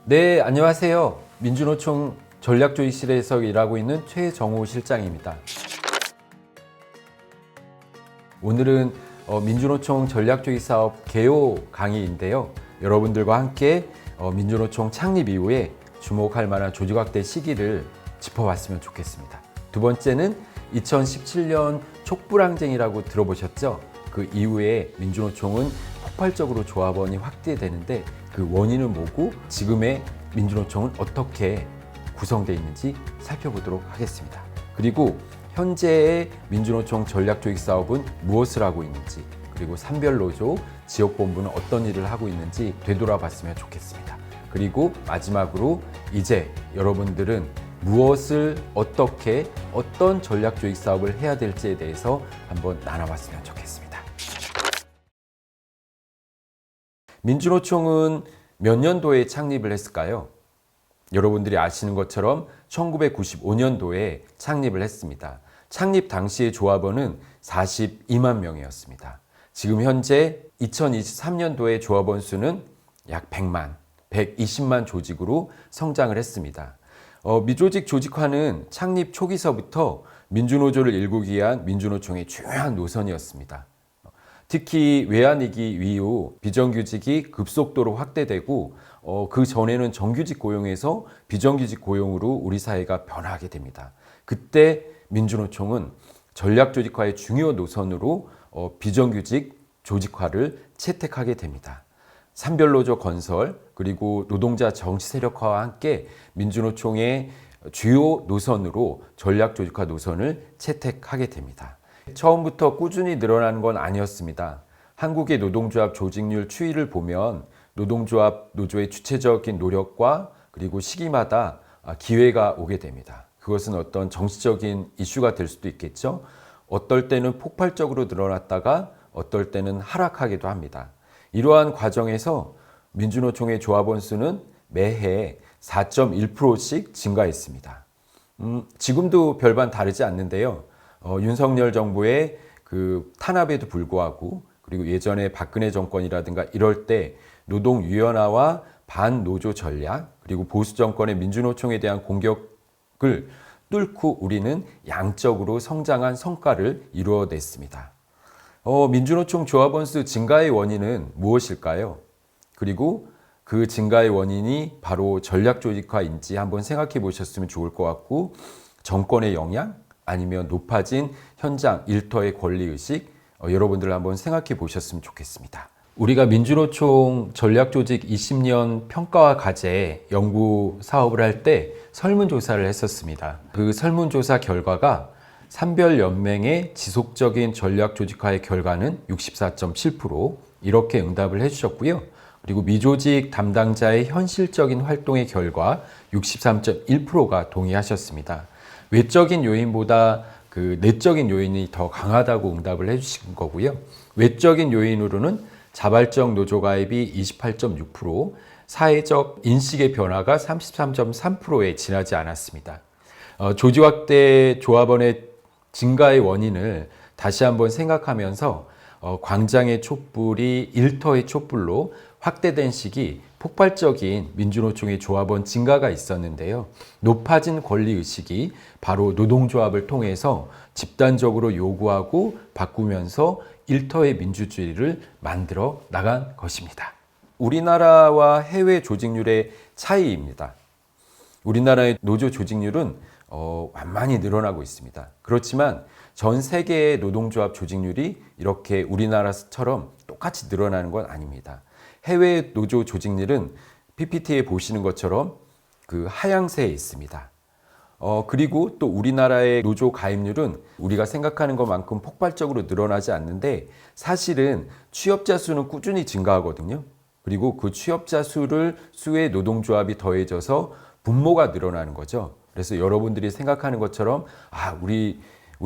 네, 안녕하세요. 민주노총 전략조직실에서 일하고 있는 최정호 실장입니다. 오늘은 민주노총 전략조직사업 개요 강의인데요. 여러분들과 함께 민주노총 창립 이후에 주목할 만한 조직 확대 시기를 짚어봤으면 좋겠습니다. 두 번째는 2017년 촉불항쟁이라고 들어보셨죠? 그 이후에 민주노총은 폭발적으로 조합원이 확대되는데 그 원인은 뭐고 지금의 민주노총은 어떻게 구성되어 있는지 살펴보도록 하겠습니다. 그리고 현재의 민주노총 전략조직 사업은 무엇을 하고 있는지, 그리고 산별노조, 지역본부는 어떤 일을 하고 있는지 되돌아봤으면 좋겠습니다. 그리고 마지막으로 이제 여러분들은 무엇을 어떻게 어떤 전략조직 사업을 해야 될지에 대해서 한번 나눠봤으면 좋겠습니다. 민주노총은 몇 년도에 창립을 했을까요? 여러분들이 아시는 것처럼 1995년도에 창립을 했습니다. 창립 당시의 조합원은 42만 명이었습니다. 지금 현재 2023년도의 조합원 수는 약 100만, 120만 조직으로 성장을 했습니다. 미조직 조직화는 창립 초기서부터 민주노조를 일구기 위한 민주노총의 중요한 노선이었습니다. 특히 외환위기 이후 비정규직이 급속도로 확대되고 그 전에는 정규직 고용에서 비정규직 고용으로 우리 사회가 변화하게 됩니다. 그때 민주노총은 전략조직화의 중요 노선으로 비정규직 조직화를 채택하게 됩니다. 산별노조 건설 그리고 노동자 정치 세력화와 함께 민주노총의 주요 노선으로 전략조직화 노선을 채택하게 됩니다. 처음부터 꾸준히 늘어나는 건 아니었습니다. 한국의 노동조합 조직률 추이를 보면 노동조합 노조의 주체적인 노력과 그리고 시기마다 기회가 오게 됩니다. 그것은 어떤 정치적인 이슈가 될 수도 있겠죠. 어떨 때는 폭발적으로 늘어났다가 어떨 때는 하락하기도 합니다. 이러한 과정에서 민주노총의 조합원 수는 매해 4.1%씩 증가했습니다. 지금도 별반 다르지 않는데요. 윤석열 정부의 그 탄압에도 불구하고 그리고 예전에 박근혜 정권이라든가 이럴 때 노동 유연화와 반노조 전략 그리고 보수 정권의 민주노총에 대한 공격을 뚫고 우리는 양적으로 성장한 성과를 이루어냈습니다. 민주노총 조합원 수 증가의 원인은 무엇일까요? 그리고 그 증가의 원인이 바로 전략조직화인지 한번 생각해 보셨으면 좋을 것 같고 정권의 영향 아니면 높아진 현장 일터의 권리의식 여러분들 한번 생각해 보셨으면 좋겠습니다. 우리가 민주노총 전략조직 20년 평가와 과제 연구 사업을 할 때 설문조사를 했었습니다. 그 설문조사 결과가 산별연맹의 지속적인 전략조직화의 결과는 64.7% 이렇게 응답을 해주셨고요. 그리고 미조직 담당자의 현실적인 활동의 결과 63.1%가 동의하셨습니다. 외적인 요인보다 그 내적인 요인이 더 강하다고 응답을 해주신 거고요. 외적인 요인으로는 자발적 노조 가입이 28.6%, 사회적 인식의 변화가 33.3%에 지나지 않았습니다. 조직 확대 조합원의 증가의 원인을 다시 한번 생각하면서 광장의 촛불이 일터의 촛불로 확대된 시기 폭발적인 민주노총의 조합원 증가가 있었는데요. 높아진 권리의식이 바로 노동조합을 통해서 집단적으로 요구하고 바꾸면서 일터의 민주주의를 만들어 나간 것입니다. 우리나라와 해외 조직률의 차이입니다. 우리나라의 노조 조직률은 완만히 늘어나고 있습니다. 그렇지만 전 세계의 노동조합 조직률이 이렇게 우리나라처럼 똑같이 늘어나는 건 아닙니다. 해외 노조 조직률은 PPT에 보시는 것처럼 그 하향세에 있습니다. 그리고 또 우리나라의 노조 가입률은 우리가 생각하는 것만큼 폭발적으로 늘어나지 않는데 사실은 취업자 수는 꾸준히 증가하거든요. 그리고 그 취업자 수의 노동조합이 더해져서 분모가 늘어나는 거죠. 그래서 여러분들이 생각하는 것처럼 우리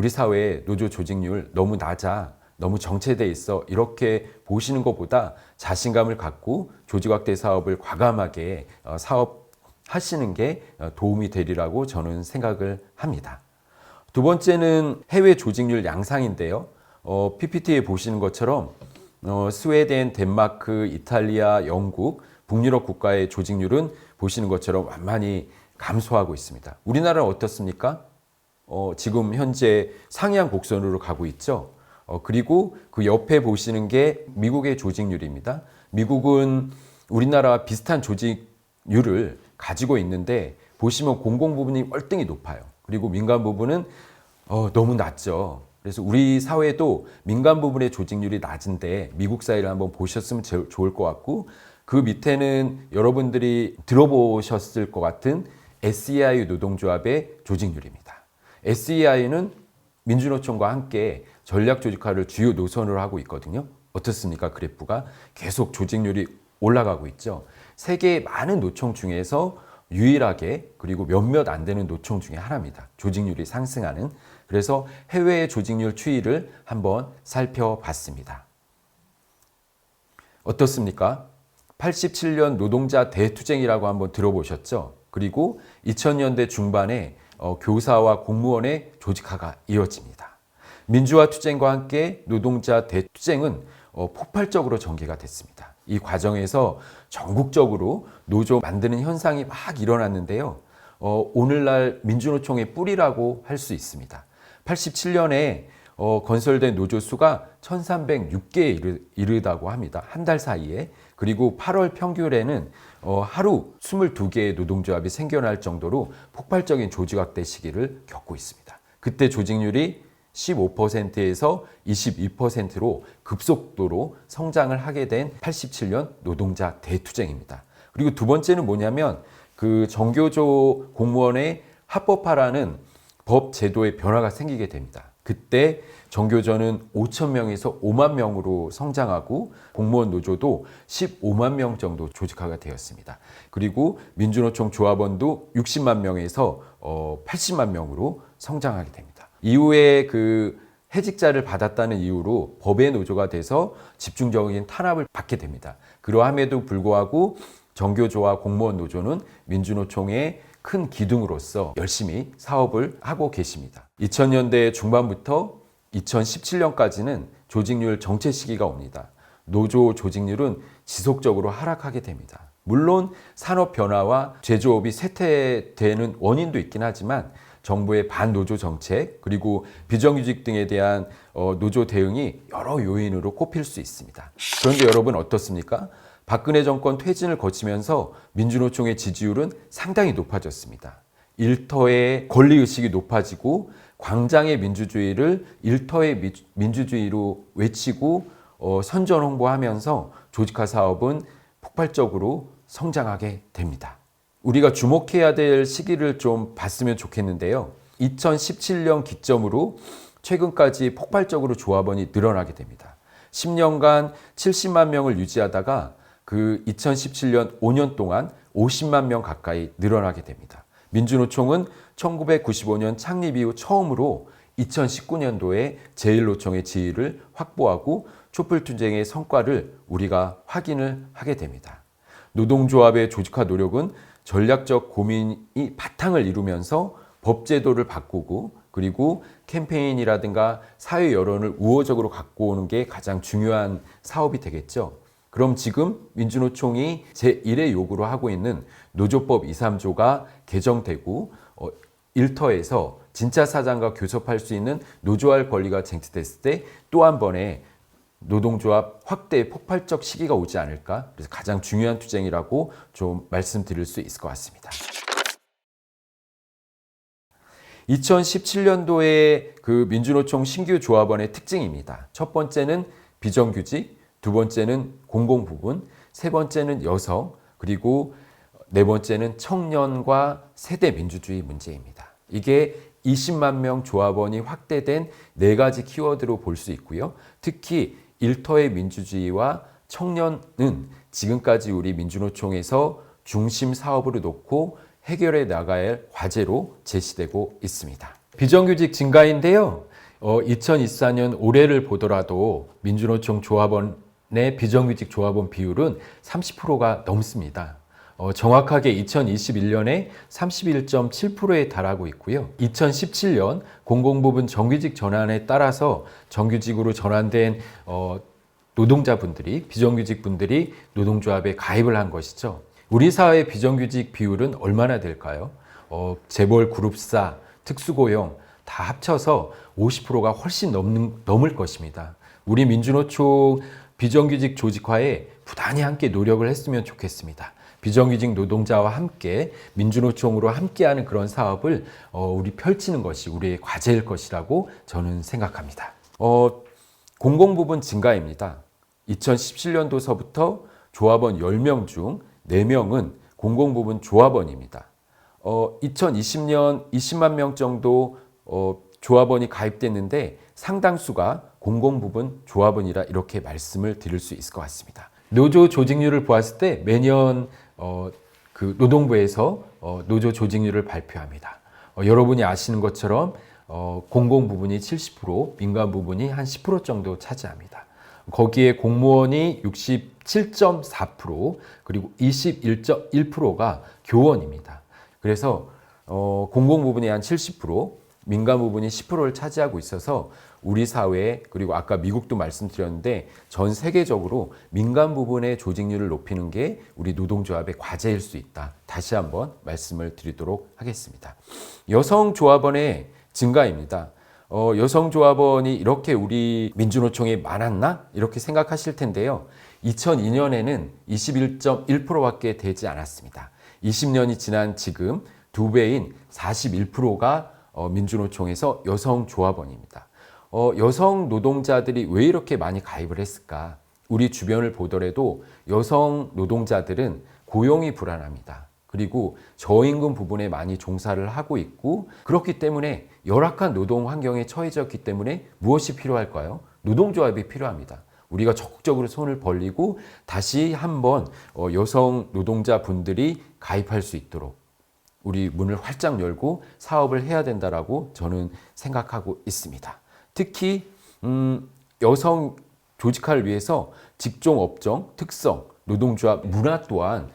사회의 노조 조직률 너무 낮아, 너무 정체돼 있어 이렇게 보시는 것보다 자신감을 갖고 조직 확대 사업을 과감하게 사업하시는 게 도움이 되리라고 저는 생각을 합니다. 두 번째는 해외 조직률 양상인데요. PPT에 보시는 것처럼 스웨덴, 덴마크, 이탈리아, 영국, 북유럽 국가의 조직률은 보시는 것처럼 완만히 감소하고 있습니다. 우리나라는 어떻습니까? 지금 현재 상향 곡선으로 가고 있죠. 그리고 그 옆에 보시는 게 미국의 조직률입니다. 미국은 우리나라와 비슷한 조직률을 가지고 있는데 보시면 공공 부분이 월등히 높아요. 그리고 민간 부분은 너무 낮죠. 그래서 우리 사회도 민간 부분의 조직률이 낮은데 미국 사회를 한번 보셨으면 좋을 것 같고, 그 밑에는 여러분들이 들어보셨을 것 같은 SEI 노동조합의 조직률입니다. SEI는 민주노총과 함께 전략조직화를 주요 노선으로 하고 있거든요. 어떻습니까? 그래프가 계속 조직률이 올라가고 있죠. 세계의 많은 노총 중에서 유일하게, 그리고 몇몇 안 되는 노총 중에 하나입니다. 조직률이 상승하는. 그래서 해외의 조직률 추이를 한번 살펴봤습니다. 어떻습니까? 87년 노동자 대투쟁이라고 한번 들어보셨죠? 그리고 2000년대 중반에 교사와 공무원의 조직화가 이어집니다. 민주화 투쟁과 함께 노동자 대투쟁은 폭발적으로 전개가 됐습니다. 이 과정에서 전국적으로 노조 만드는 현상이 막 일어났는데요. 오늘날 민주노총의 뿌리라고 할 수 있습니다. 87년에 건설된 노조 수가 1306개에 이르다고 합니다. 한 달 사이에. 그리고 8월 평균에는 하루 22개의 노동조합이 생겨날 정도로 폭발적인 조직 확대 시기를 겪고 있습니다. 그때 조직률이 15%에서 22%로 급속도로 성장을 하게 된 87년 노동자 대투쟁입니다. 그리고 두 번째는 뭐냐면 그 정교조 공무원의 합법화라는 법 제도의 변화가 생기게 됩니다. 그때 정교조는 5천 명에서 5만 명으로 성장하고 공무원 노조도 15만 명 정도 조직화가 되었습니다. 그리고 민주노총 조합원도 60만 명에서 80만 명으로 성장하게 됩니다. 이후에 그 해직자를 받았다는 이유로 법의 노조가 돼서 집중적인 탄압을 받게 됩니다. 그러함에도 불구하고 정교조와 공무원 노조는 민주노총의 큰 기둥으로서 열심히 사업을 하고 계십니다. 2000년대 중반부터 2017년까지는 조직률 정체 시기가 옵니다. 노조 조직률은 지속적으로 하락하게 됩니다. 물론 산업 변화와 제조업이 쇠퇴되는 원인도 있긴 하지만 정부의 반노조 정책, 그리고 비정규직 등에 대한 노조 대응이 여러 요인으로 꼽힐 수 있습니다. 그런데 여러분 어떻습니까? 박근혜 정권 퇴진을 거치면서 민주노총의 지지율은 상당히 높아졌습니다. 일터의 권리의식이 높아지고 광장의 민주주의를 일터의 민주주의로 외치고 선전 홍보하면서 조직화 사업은 폭발적으로 성장하게 됩니다. 우리가 주목해야 될 시기를 좀 봤으면 좋겠는데요. 2017년 기점으로 최근까지 폭발적으로 조합원이 늘어나게 됩니다. 10년간 70만 명을 유지하다가 그 2017년 5년 동안 50만 명 가까이 늘어나게 됩니다. 민주노총은 1995년 창립 이후 처음으로 2019년도에 제1노총의 지위를 확보하고 촛불투쟁의 성과를 우리가 확인을 하게 됩니다. 노동조합의 조직화 노력은 전략적 고민이 바탕을 이루면서 법제도를 바꾸고, 그리고 캠페인이라든가 사회 여론을 우호적으로 갖고 오는 게 가장 중요한 사업이 되겠죠. 그럼 지금 민주노총이 제1의 요구로 하고 있는 노조법 2, 3조가 개정되고 일터에서 진짜 사장과 교섭할 수 있는 노조할 권리가 쟁취됐을 때 또 한 번의 노동조합 확대의 폭발적 시기가 오지 않을까? 그래서 가장 중요한 투쟁이라고 좀 말씀드릴 수 있을 것 같습니다. 2017년도에 그 민주노총 신규 조합원의 특징입니다. 첫 번째는 비정규직, 두 번째는 공공부문, 세 번째는 여성, 그리고 네 번째는 청년과 세대 민주주의 문제입니다. 이게 20만 명 조합원이 확대된 네 가지 키워드로 볼 수 있고요. 특히 일터의 민주주의와 청년은 지금까지 우리 민주노총에서 중심 사업으로 놓고 해결해 나가야 할 과제로 제시되고 있습니다. 비정규직 증가인데요. 2024년 올해를 보더라도 민주노총 조합원의 비정규직 조합원 비율은 30%가 넘습니다. 정확하게 2021년에 31.7%에 달하고 있고요. 2017년 공공부문 정규직 전환에 따라서 정규직으로 전환된 노동자분들이, 비정규직분들이 노동조합에 가입을 한 것이죠. 우리 사회의 비정규직 비율은 얼마나 될까요? 재벌 그룹사, 특수고용 다 합쳐서 50%가 훨씬 넘을 것입니다. 우리 민주노총 비정규직 조직화에 부단히 함께 노력을 했으면 좋겠습니다. 비정규직 노동자와 함께 민주노총으로 함께하는 그런 사업을 우리 펼치는 것이 우리의 과제일 것이라고 저는 생각합니다. 공공부문 증가입니다. 2017년도서부터 조합원 10명 중 4명은 공공부문 조합원입니다. 2020년 20만 명 정도 조합원이 가입됐는데 상당수가 공공부문 조합원이라 이렇게 말씀을 드릴 수 있을 것 같습니다. 노조 조직률을 보았을 때 매년 그 노동부에서 노조 조직률을 발표합니다. 여러분이 아시는 것처럼 공공부문이 70%, 민간부문이 한 10% 정도 차지합니다. 거기에 공무원이 67.4%, 그리고 21.1%가 교원입니다. 그래서 공공부문이 한 70%, 민간부문이 10%를 차지하고 있어서 우리 사회에, 그리고 아까 미국도 말씀드렸는데 전 세계적으로 민간 부분의 조직률을 높이는 게 우리 노동조합의 과제일 수 있다. 다시 한번 말씀을 드리도록 하겠습니다. 여성 조합원의 증가입니다. 여성 조합원이 이렇게 우리 민주노총에 많았나? 이렇게 생각하실 텐데요. 2002년에는 21.1%밖에 되지 않았습니다. 20년이 지난 지금 2배인 41%가 민주노총에서 여성 조합원입니다. 여성 노동자들이 왜 이렇게 많이 가입을 했을까? 우리 주변을 보더라도 여성 노동자들은 고용이 불안합니다. 그리고 저임금 부분에 많이 종사를 하고 있고, 그렇기 때문에 열악한 노동 환경에 처해졌기 때문에 무엇이 필요할까요? 노동조합이 필요합니다. 우리가 적극적으로 손을 벌리고 다시 한번 여성 노동자분들이 가입할 수 있도록 우리 문을 활짝 열고 사업을 해야 된다라고 저는 생각하고 있습니다. 특히 여성 조직화를 위해서 직종 업종, 특성, 노동조합 문화 또한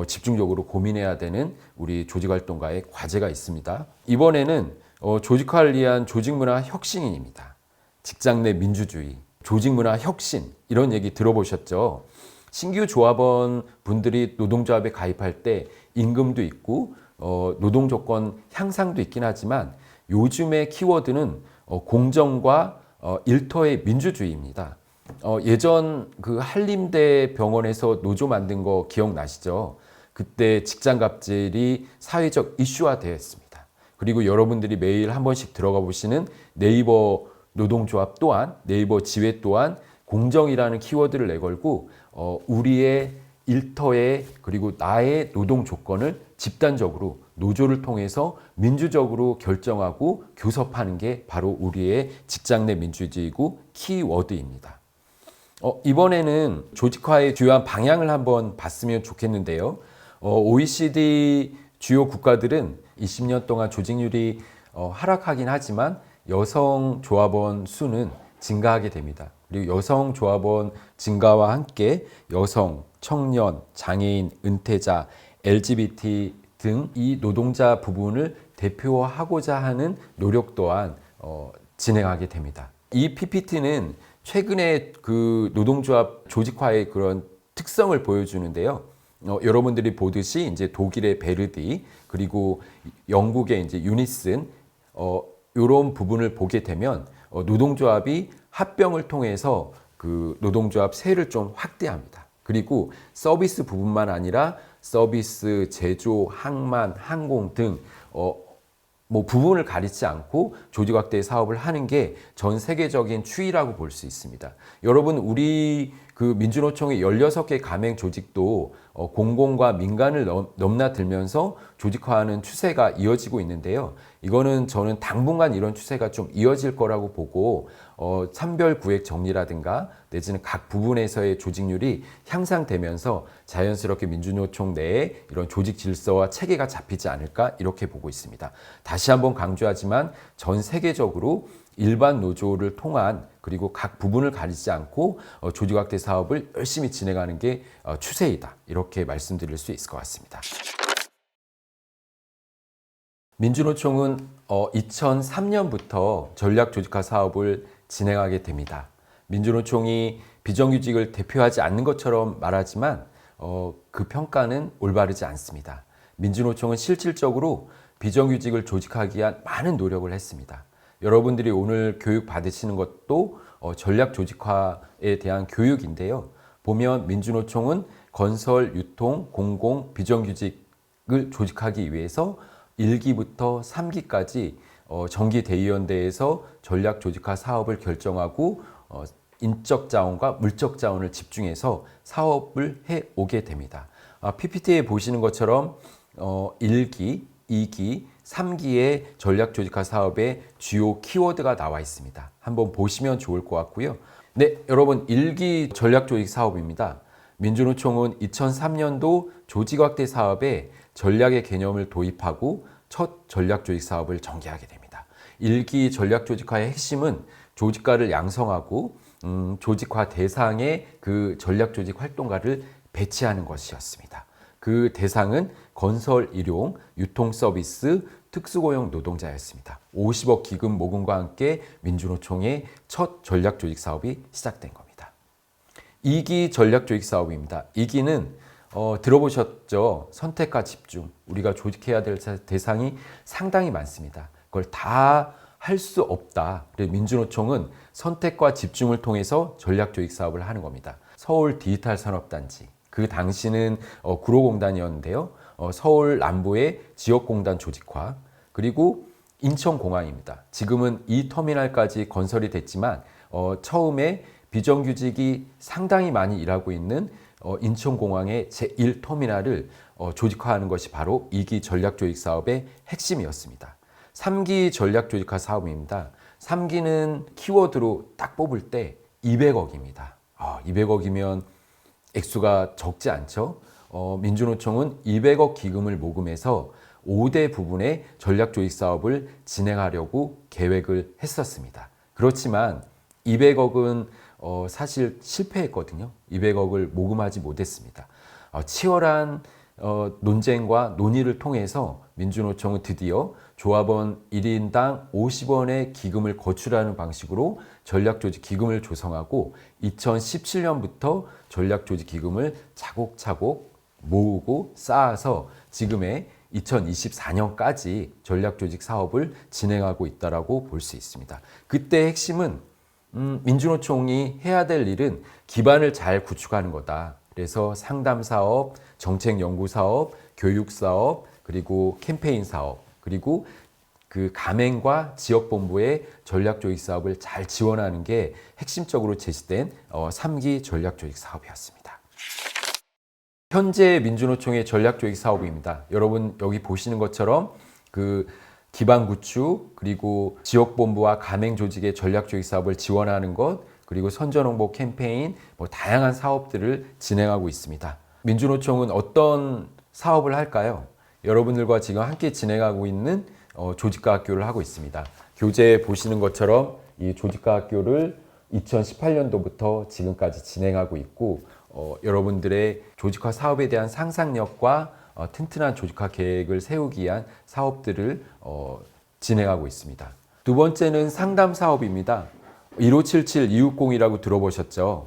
집중적으로 고민해야 되는 우리 조직활동가의 과제가 있습니다. 이번에는 조직화를 위한 조직문화 혁신입니다. 직장 내 민주주의, 조직문화 혁신 이런 얘기 들어보셨죠? 신규 조합원 분들이 노동조합에 가입할 때 임금도 있고 노동조건 향상도 있긴 하지만 요즘의 키워드는 공정과 일터의 민주주의입니다. 예전 그 한림대 병원에서 노조 만든 거 기억나시죠? 그때 직장 갑질이 사회적 이슈화 되었습니다. 그리고 여러분들이 매일 한 번씩 들어가 보시는 네이버 노동조합 또한, 네이버 지회 또한 공정이라는 키워드를 내걸고 우리의 일터의, 그리고 나의 노동 조건을 집단적으로 노조를 통해서 민주적으로 결정하고 교섭하는 게 바로 우리의 직장 내 민주주의고 키워드입니다. 이번에는 조직화의 주요한 방향을 한번 봤으면 좋겠는데요. OECD 주요 국가들은 20년 동안 조직률이 하락하긴 하지만 여성 조합원 수는 증가하게 됩니다. 그리고 여성 조합원 증가와 함께 여성, 청년, 장애인, 은퇴자, LGBT 등 이 노동자 부분을 대표하고자 하는 노력 또한 진행하게 됩니다. 이 PPT는 최근에 그 노동조합 조직화의 그런 특성을 보여주는데요. 여러분들이 보듯이 이제 독일의 베르디, 그리고 영국의 이제 유니슨, 이런 부분을 보게 되면 노동조합이 합병을 통해서 그 노동조합 세를 좀 확대합니다. 그리고 서비스 부분만 아니라 서비스, 제조, 항만, 항공 등 부분을 가리지 않고 조직 확대 사업을 하는 게 전 세계적인 추이라고 볼 수 있습니다. 여러분, 우리 그 민주노총의 16개 가맹 조직도 공공과 민간을 넘나들면서 조직화하는 추세가 이어지고 있는데요. 이거는 저는 당분간 이런 추세가 좀 이어질 거라고 보고 산별구획 정리라든가 내지는 각 부분에서의 조직률이 향상되면서 자연스럽게 민주노총 내에 이런 조직 질서와 체계가 잡히지 않을까 이렇게 보고 있습니다. 다시 한번 강조하지만 전 세계적으로 일반 노조를 통한, 그리고 각 부분을 가리지 않고 조직 확대 사업을 열심히 진행하는 게 추세이다, 이렇게 말씀드릴 수 있을 것 같습니다. 민주노총은 2003년부터 전략 조직화 사업을 진행하게 됩니다. 민주노총이 비정규직을 대표하지 않는 것처럼 말하지만 그 평가는 올바르지 않습니다. 민주노총은 실질적으로 비정규직을 조직하기 위한 많은 노력을 했습니다. 여러분들이 오늘 교육 받으시는 것도 전략 조직화에 대한 교육인데요. 보면 민주노총은 건설, 유통, 공공, 비정규직을 조직하기 위해서 1기부터 3기까지 정기대의원대에서 전략 조직화 사업을 결정하고 인적 자원과 물적 자원을 집중해서 사업을 해오게 됩니다. PPT에 보시는 것처럼 1기, 2기, 3기의 전략 조직화 사업의 주요 키워드가 나와 있습니다. 한번 보시면 좋을 것 같고요. 네, 여러분 1기 전략 조직 사업입니다. 민주노총은 2003년도 조직 확대 사업에 전략의 개념을 도입하고 첫 전략 조직 사업을 전개하게 됩니다. 1기 전략 조직화의 핵심은 조직가를 양성하고 조직화 대상에 그 전략 조직 활동가를 배치하는 것이었습니다. 그 대상은 건설, 일용, 유통 서비스, 특수고용 노동자였습니다. 50억 기금 모금과 함께 민주노총의 첫 전략 조직 사업이 시작된 겁니다. 2기 전략 조직 사업입니다. 2기는 들어보셨죠? 선택과 집중. 우리가 조직해야 될 대상이 상당히 많습니다. 그걸 다 할 수 없다. 그래서 민주노총은 선택과 집중을 통해서 전략 조직 사업을 하는 겁니다. 서울 디지털 산업단지. 그 당시는 구로공단이었는데요. 서울 남부의 지역공단 조직화. 그리고 인천공항입니다. 지금은 이 터미널까지 건설이 됐지만 처음에 비정규직이 상당히 많이 일하고 있는 인천공항의 제1터미널을 조직화하는 것이 바로 2기 전략조직 사업의 핵심이었습니다. 3기 전략조직화 사업입니다. 3기는 키워드로 딱 뽑을 때 200억입니다. 200억이면 액수가 적지 않죠? 민주노총은 200억 기금을 모금해서 5대 부분의 전략조직 사업을 진행하려고 계획을 했었습니다. 그렇지만 200억은 사실 실패했거든요. 200억을 모금하지 못했습니다. 치열한 논쟁과 논의를 통해서 민주노총은 드디어 조합원 1인당 50원의 기금을 거출하는 방식으로 전략조직 기금을 조성하고 2017년부터 전략조직 기금을 차곡차곡 모으고 쌓아서 지금의 2024년까지 전략조직 사업을 진행하고 있다고 볼 수 있습니다. 그때 핵심은 민주노총이 해야 될 일은 기반을 잘 구축하는 거다. 그래서 상담사업, 정책연구사업, 교육사업, 그리고 캠페인 사업, 그리고 그 가맹과 지역본부의 전략조직 사업을 잘 지원하는 게 핵심적으로 제시된 3기 전략조직 사업이었습니다. 현재 민주노총의 전략조직 사업입니다. 여러분 여기 보시는 것처럼 그 기반 구축, 그리고 지역본부와 가맹조직의 전략조직 사업을 지원하는 것, 그리고 선전홍보 캠페인, 다양한 사업들을 진행하고 있습니다. 민주노총은 어떤 사업을 할까요? 여러분들과 지금 함께 진행하고 있는 조직가 학교를 하고 있습니다. 교재에 보시는 것처럼 이 조직가 학교를 2018년도부터 지금까지 진행하고 있고 여러분들의 조직화 사업에 대한 상상력과 튼튼한 조직화 계획을 세우기 위한 사업들을 진행하고 있습니다. 두 번째는 상담 사업입니다. 1577-260이라고 들어보셨죠?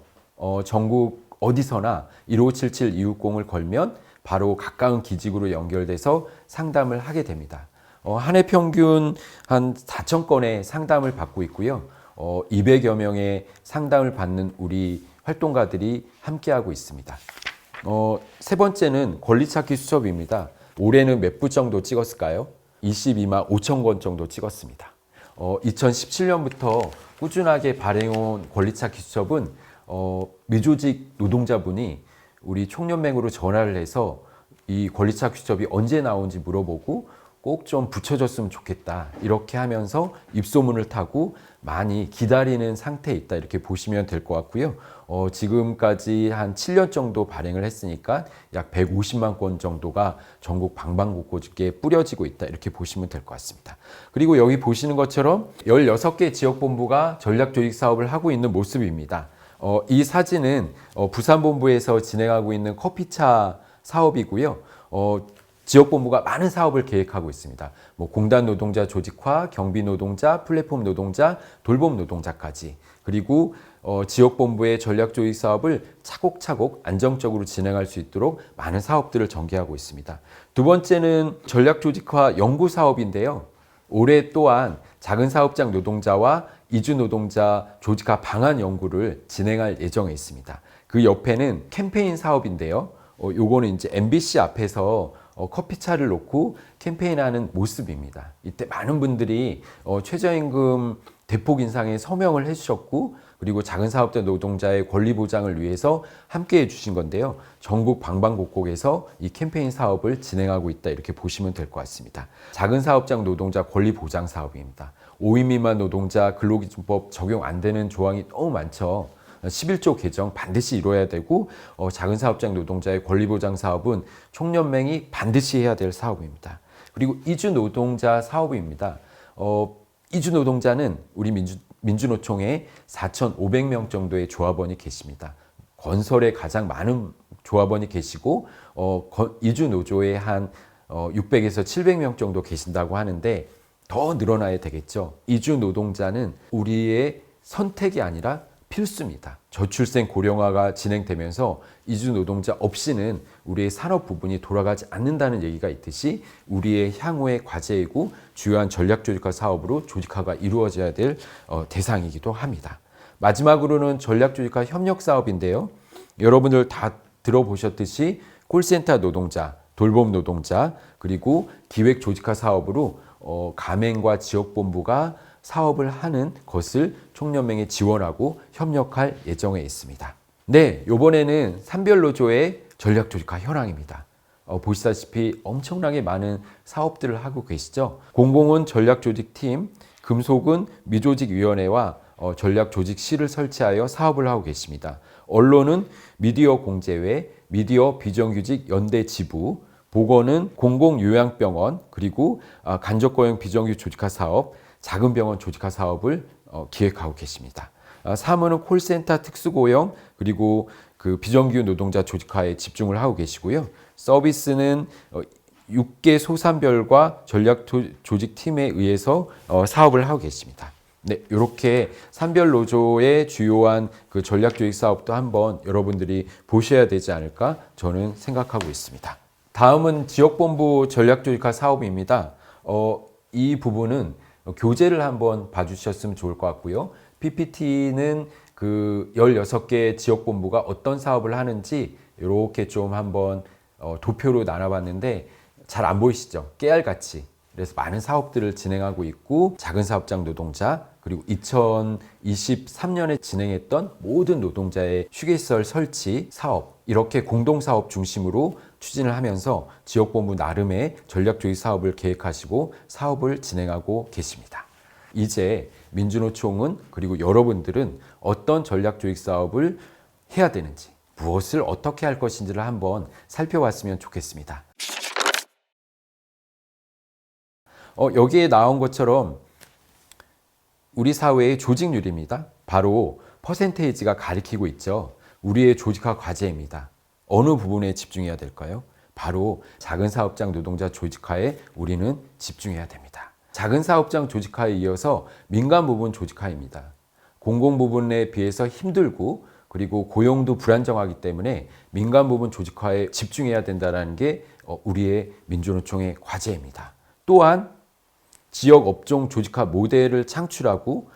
전국 어디서나 1577-260을 걸면 바로 가까운 기직으로 연결돼서 상담을 하게 됩니다. 한 해 평균 한 4,000건의 상담을 받고 있고요. 200여 명의 상담을 받는 우리 활동가들이 함께하고 있습니다. 세 번째는 권리찾기 수첩입니다. 올해는 몇 부 정도 찍었을까요? 22만 5천 건 정도 찍었습니다. 2017년부터 꾸준하게 발행해온 권리찾기 수첩은 미조직 노동자분이 우리 총연맹으로 전화를 해서 이 권리찾기 수첩이 언제 나오는지 물어보고 꼭 좀 붙여줬으면 좋겠다 이렇게 하면서 입소문을 타고 많이 기다리는 상태에 있다 이렇게 보시면 될 것 같고요. 지금까지 한 7년 정도 발행을 했으니까 약 150만 건 정도가 전국 방방곡곡에 뿌려지고 있다 이렇게 보시면 될 것 같습니다. 그리고 여기 보시는 것처럼 16개 지역본부가 전략조직 사업을 하고 있는 모습입니다. 이 사진은 부산본부에서 진행하고 있는 커피차 사업이고요. 지역본부가 많은 사업을 계획하고 있습니다. 공단 노동자 조직화, 경비 노동자, 플랫폼 노동자, 돌봄 노동자까지. 그리고 지역본부의 전략조직 사업을 차곡차곡 안정적으로 진행할 수 있도록 많은 사업들을 전개하고 있습니다. 두 번째는 전략조직화 연구사업인데요. 올해 또한 작은 사업장 노동자와 이주 노동자 조직화 방안 연구를 진행할 예정에 있습니다. 그 옆에는 캠페인 사업인데요. 요거는 이제 MBC 앞에서 커피차를 놓고 캠페인하는 모습입니다. 이때 많은 분들이 최저임금 대폭 인상에 서명을 해주셨고, 그리고 작은 사업자 노동자의 권리 보장을 위해서 함께 해주신 건데요. 전국 방방곡곡에서 이 캠페인 사업을 진행하고 있다, 이렇게 보시면 될 것 같습니다. 작은 사업장 노동자 권리 보장 사업입니다. 5인 미만 노동자 근로기준법 적용 안 되는 조항이 너무 많죠. 11조 개정 반드시 이루어야 되고, 작은 사업장 노동자의 권리 보장 사업은 총연맹이 반드시 해야 될 사업입니다. 그리고 이주 노동자 사업입니다. 이주 노동자는 우리 민주노총에 4,500명 정도의 조합원이 계십니다. 건설에 가장 많은 조합원이 계시고, 이주 노조에 한 600에서 700명 정도 계신다고 하는데 더 늘어나야 되겠죠. 이주 노동자는 우리의 선택이 아니라 필수입니다. 저출생 고령화가 진행되면서 이주 노동자 없이는 우리의 산업 부분이 돌아가지 않는다는 얘기가 있듯이 우리의 향후의 과제이고 주요한 전략조직화 사업으로 조직화가 이루어져야 될 대상이기도 합니다. 마지막으로는 전략조직화 협력 사업인데요. 여러분들 다 들어보셨듯이 콜센터 노동자, 돌봄 노동자, 그리고 기획조직화 사업으로 가맹과 지역본부가 사업을 하는 것을 총연맹에 지원하고 협력할 예정에 있습니다. 네, 이번에는 산별노조의 전략조직화 현황입니다. 보시다시피 엄청나게 많은 사업들을 하고 계시죠. 공공은 전략조직팀, 금속은 미조직위원회와 전략조직실을 설치하여 사업을 하고 계십니다. 언론은 미디어 공제회, 미디어 비정규직 연대 지부, 보건은 공공요양병원, 그리고 간접고용 비정규직 조직화 사업, 작은 병원 조직화 사업을 기획하고 계십니다. 사무는 콜센터 특수고용, 그리고 그 비정규 노동자 조직화에 집중을 하고 계시고요. 서비스는 6개 소산별과 전략조직팀에 의해서 사업을 하고 계십니다. 네, 이렇게 산별 노조의 주요한 그 전략조직 사업도 한번 여러분들이 보셔야 되지 않을까 저는 생각하고 있습니다. 다음은 지역본부 전략조직화 사업입니다. 이 부분은 교재를 한번 봐주셨으면 좋을 것 같고요. PPT는 그 16개 지역본부가 어떤 사업을 하는지 이렇게 좀 한번 도표로 나눠봤는데 잘 안 보이시죠? 깨알같이. 그래서 많은 사업들을 진행하고 있고, 작은 사업장 노동자, 그리고 2023년에 진행했던 모든 노동자의 휴게시설 설치 사업, 이렇게 공동사업 중심으로 추진을 하면서 지역본부 나름의 전략조직 사업을 계획하시고 사업을 진행하고 계십니다. 이제 민주노총은, 그리고 여러분들은 어떤 전략조직 사업을 해야 되는지, 무엇을 어떻게 할 것인지를 한번 살펴봤으면 좋겠습니다. 여기에 나온 것처럼 우리 사회의 조직률입니다. 바로 퍼센테이지가 가리키고 있죠. 우리의 조직화 과제입니다. 어느 부분에 집중해야 될까요? 바로 작은 사업장 노동자 조직화에 우리는 집중해야 됩니다. 작은 사업장 조직화에 이어서 민간 부분 조직화입니다. 공공 부분에 비해서 힘들고, 그리고 고용도 불안정하기 때문에 민간 부분 조직화에 집중해야 된다는 게 우리의 민주노총의 과제입니다. 또한 지역 업종 조직화 모델을 창출하고,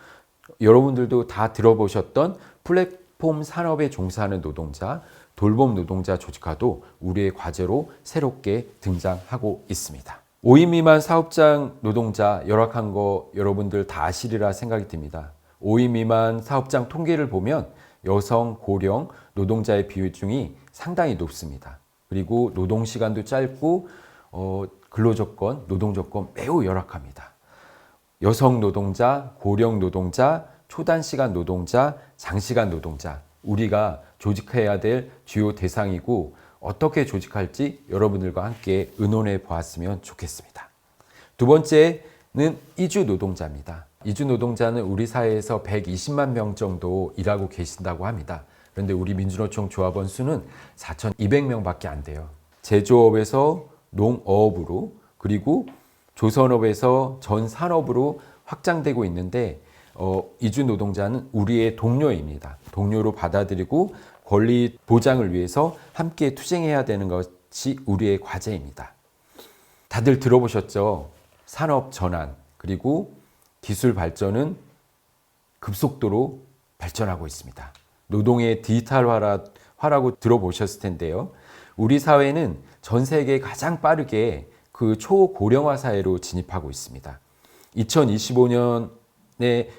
여러분들도 다 들어보셨던 플랫폼 산업에 종사하는 노동자, 돌봄 노동자 조직화도 우리의 과제로 새롭게 등장하고 있습니다. 5인 미만 사업장 노동자 열악한 거 여러분들 다 아시리라 생각이 듭니다. 5인 미만 사업장 통계를 보면 여성, 고령 노동자의 비중이 상당히 높습니다. 그리고 노동시간도 짧고 근로조건, 노동조건 매우 열악합니다. 여성 노동자, 고령 노동자, 초단시간 노동자, 장시간 노동자, 우리가 조직해야 될 주요 대상이고, 어떻게 조직할지 여러분들과 함께 의논해 보았으면 좋겠습니다. 두 번째는 이주 노동자입니다. 이주 노동자는 우리 사회에서 120만 명 정도 일하고 계신다고 합니다. 그런데 우리 민주노총 조합원 수는 4,200명밖에 안 돼요. 제조업에서 농어업으로, 그리고 조선업에서 전 산업으로 확장되고 있는데, 이주 노동자는 우리의 동료입니다. 동료로 받아들이고 권리 보장을 위해서 함께 투쟁해야 되는 것이 우리의 과제입니다. 다들 들어보셨죠? 산업 전환 그리고 기술 발전은 급속도로 발전하고 있습니다. 노동의 디지털화라고 들어보셨을 텐데요. 우리 사회는 전 세계 가장 빠르게 그 초고령화 사회로 진입하고 있습니다. 2025년에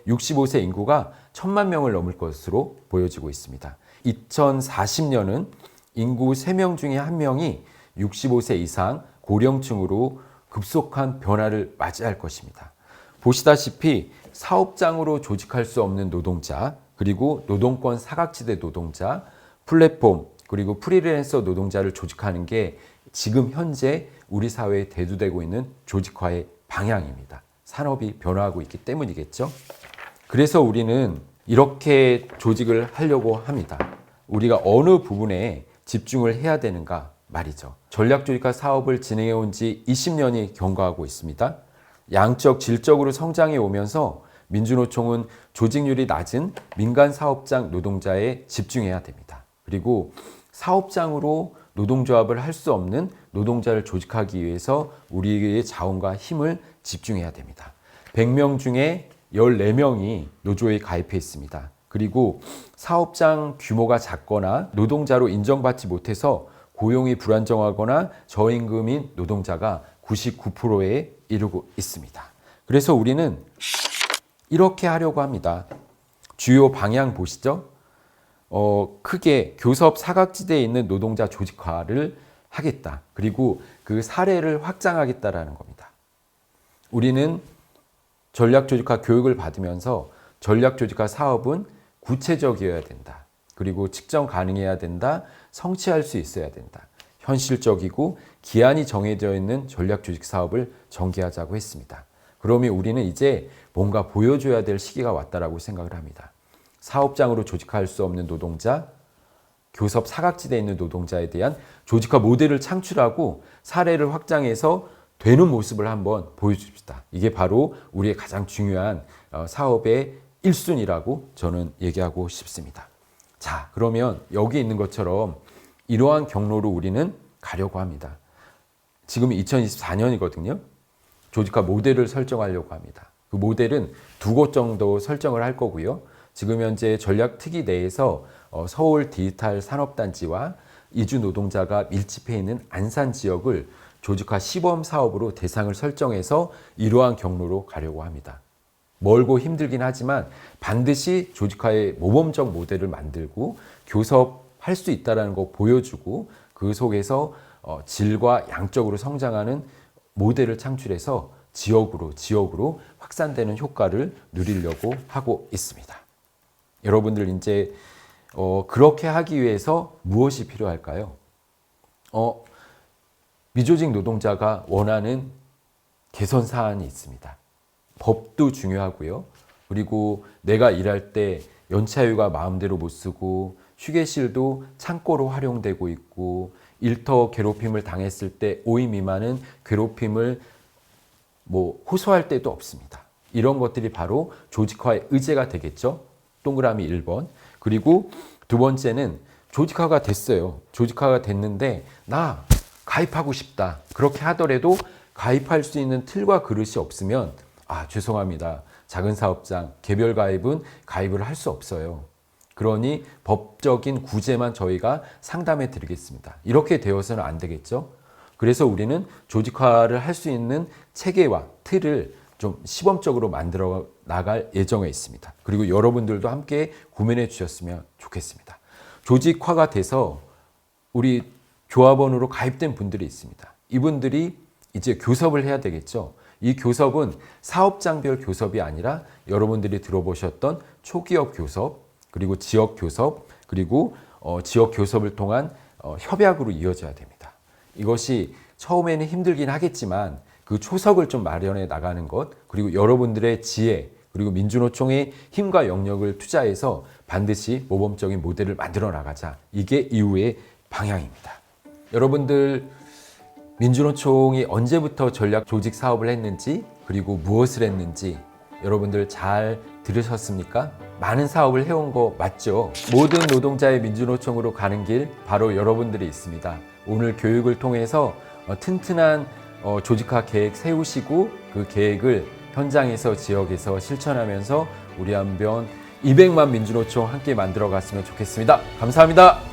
65세 인구가 1,000만 명을 넘을 것으로 보여지고 있습니다. 2040년은 인구 3명 중에 1명이 65세 이상 고령층으로 급속한 변화를 맞이할 것입니다. 보시다시피 사업장으로 조직할 수 없는 노동자, 그리고 노동권 사각지대 노동자, 플랫폼, 그리고 프리랜서 노동자를 조직하는 게 지금 현재 우리 사회에 대두되고 있는 조직화의 방향입니다. 산업이 변화하고 있기 때문이겠죠. 그래서 우리는 이렇게 조직을 하려고 합니다. 우리가 어느 부분에 집중을 해야 되는가 말이죠. 전략조직화 사업을 진행해 온 지 20년이 경과하고 있습니다. 양적, 질적으로 성장해 오면서 민주노총은 조직률이 낮은 민간 사업장 노동자에 집중해야 됩니다. 그리고 사업장으로 노동조합을 할 수 없는 노동자를 조직하기 위해서 우리의 자원과 힘을 집중해야 됩니다. 100명 중에 14명이 노조에 가입해 있습니다. 그리고 사업장 규모가 작거나 노동자로 인정받지 못해서 고용이 불안정하거나 저임금인 노동자가 99%에 이르고 있습니다. 그래서 우리는 이렇게 하려고 합니다. 주요 방향 보시죠. 크게 교섭 사각지대에 있는 노동자 조직화를 하겠다. 그리고 그 사례를 확장하겠다라는 겁니다. 우리는 전략조직화 교육을 받으면서 전략조직화 사업은 구체적이어야 된다. 그리고 측정 가능해야 된다. 성취할 수 있어야 된다. 현실적이고 기한이 정해져 있는 전략조직 사업을 전개하자고 했습니다. 그러면 우리는 이제 뭔가 보여줘야 될 시기가 왔다라고 생각을 합니다. 사업장으로 조직할 수 없는 노동자, 교섭 사각지대에 있는 노동자에 대한 조직화 모델을 창출하고 사례를 확장해서 되는 모습을 한번 보여줍시다. 이게 바로 우리의 가장 중요한 사업의 1순위라고 저는 얘기하고 싶습니다. 자, 그러면 여기 있는 것처럼 이러한 경로로 우리는 가려고 합니다. 지금 2024년이거든요. 조직화 모델을 설정하려고 합니다. 그 모델은 2곳 정도 설정을 할 거고요. 지금 현재 전략특위 내에서 서울 디지털 산업단지와 이주 노동자가 밀집해 있는 안산 지역을 조직화 시범 사업으로 대상을 설정해서 이러한 경로로 가려고 합니다. 멀고 힘들긴 하지만 반드시 조직화의 모범적 모델을 만들고 교섭할 수 있다는 거 보여주고 그 속에서 질과 양적으로 성장하는 모델을 창출해서 지역으로 확산되는 효과를 누리려고 하고 있습니다. 여러분들 이제 그렇게 하기 위해서 무엇이 필요할까요? 미조직 노동자가 원하는 개선 사안이 있습니다. 법도 중요하고요. 그리고 내가 일할 때 연차휴가 마음대로 못 쓰고 휴게실도 창고로 활용되고 있고 일터 괴롭힘을 당했을 때 5인 미만은 괴롭힘을 호소할 때도 없습니다. 이런 것들이 바로 조직화의 의제가 되겠죠. 동그라미 1번. 그리고 두 번째는 조직화가 됐어요. 조직화가 됐는데 나 가입하고 싶다. 그렇게 하더라도 가입할 수 있는 틀과 그릇이 없으면 죄송합니다. 작은 사업장 개별 가입은 가입을 할 수 없어요. 그러니 법적인 구제만 저희가 상담해 드리겠습니다. 이렇게 되어서는 안 되겠죠. 그래서 우리는 조직화를 할 수 있는 체계와 틀을 좀 시범적으로 만들어 나갈 예정에 있습니다. 그리고 여러분들도 함께 고민해 주셨으면 좋겠습니다. 조직화가 돼서 우리 조합원으로 가입된 분들이 있습니다. 이분들이 이제 교섭을 해야 되겠죠. 이 교섭은 사업장별 교섭이 아니라 여러분들이 들어보셨던 초기업 교섭, 그리고 지역 교섭, 그리고 지역 교섭을 통한 협약으로 이어져야 됩니다. 이것이 처음에는 힘들긴 하겠지만 그 초석을 좀 마련해 나가는 것, 그리고 여러분들의 지혜, 그리고 민주노총의 힘과 영역을 투자해서 반드시 모범적인 모델을 만들어 나가자. 이게 이후의 방향입니다. 여러분들 민주노총이 언제부터 전략 조직 사업을 했는지, 그리고 무엇을 했는지 여러분들 잘 들으셨습니까? 많은 사업을 해온 거 맞죠? 모든 노동자의 민주노총으로 가는 길 바로 여러분들이 있습니다. 오늘 교육을 통해서 튼튼한 조직화 계획 세우시고 그 계획을 현장에서 지역에서 실천하면서 우리 한변 200만 민주노총 함께 만들어 갔으면 좋겠습니다. 감사합니다.